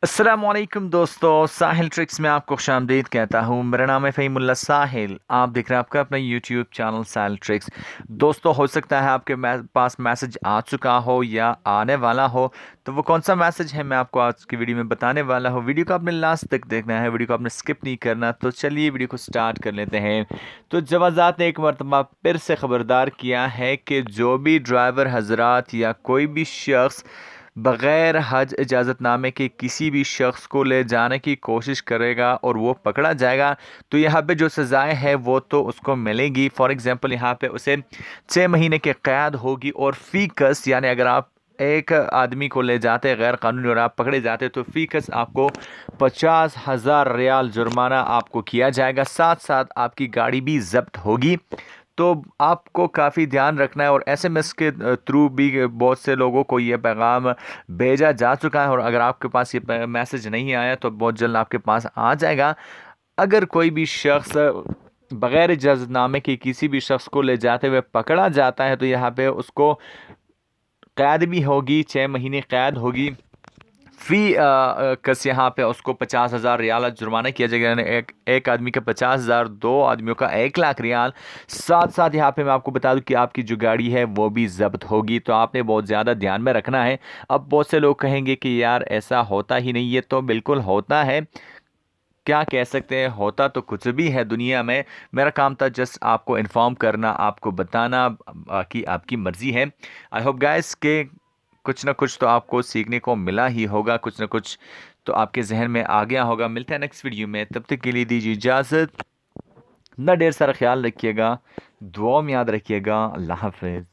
अस्सलामुअलैकुम दोस्तों, साहिल ट्रिक्स में आपको खुशामदीद कहता हूँ। मेरा नाम है फ़हीमुल्लाह साहिल। आप देख रहे हैं आपका अपना यूट्यूब चैनल साहिल ट्रिक्स। दोस्तों, हो सकता है आपके पास मैसेज आ चुका हो या आने वाला हो। तो वो कौन सा मैसेज है मैं आपको आज की वीडियो में बताने वाला हूँ। वीडियो को आपने लास्ट तक देखना है, वीडियो को आपने स्किप नहीं करना। तो चलिए वीडियो को स्टार्ट कर लेते हैं। तो जवाज़ात ने एक मरतबा फिर से ख़बरदार किया है कि जो भी ड्राइवर हजरात या कोई भी शख्स बग़ैर हज इजाज़तनामे के किसी भी शख्स को ले जाने की कोशिश करेगा और वो पकड़ा जाएगा, तो यहाँ पे जो सज़ाएं हैं वो तो उसको मिलेगी। फॉर एग्ज़ाम्पल यहाँ पे उसे 6 महीने की क़ैद होगी और फ़ीकस, यानी अगर आप एक आदमी को ले जाते गैर कानूनी और आप पकड़े जाते तो फ़ीकस आपको 50,000 रियाल जुर्माना आपको किया जाएगा। साथ साथ आपकी गाड़ी भी ज़ब्त होगी। तो आपको काफ़ी ध्यान रखना है और एसएमएस के थ्रू भी बहुत से लोगों को ये पैगाम भेजा जा चुका है और अगर आपके पास ये मैसेज नहीं आया तो बहुत जल्द आपके पास आ जाएगा। अगर कोई भी शख्स बग़ैर इजाज़तनामे के किसी भी शख्स को ले जाते हुए पकड़ा जाता है तो यहाँ पे उसको कैद भी होगी, 6 महीने कैद होगी। कस यहाँ पे उसको 50,000 रियाल जुर्माना किया जाएगा, यानी एक आदमी का 50,000, 2 आदमियों का 1 लाख रियाल। साथ साथ यहाँ पे मैं आपको बता दूं कि आपकी जो गाड़ी है वो भी जब्त होगी, तो आपने बहुत ज़्यादा ध्यान में रखना है। अब बहुत से लोग कहेंगे कि यार ऐसा होता ही नहीं, ये तो बिल्कुल होता है। क्या कह सकते हैं, होता तो कुछ भी है दुनिया में। मेरा काम था जस्ट आपको इन्फॉर्म करना, आपको बताना, बाकी आपकी मर्ज़ी है। आई होप गाइस के कुछ ना कुछ तो आपको सीखने को मिला ही होगा, कुछ ना कुछ तो आपके जहन में आ गया होगा। मिलते हैं नेक्स्ट वीडियो में, तब तक के लिए दीजिए इजाज़त। ना ढेर सारा ख्याल रखिएगा, दुआ में याद रखिएगा। अल्लाह हाफ़िज़।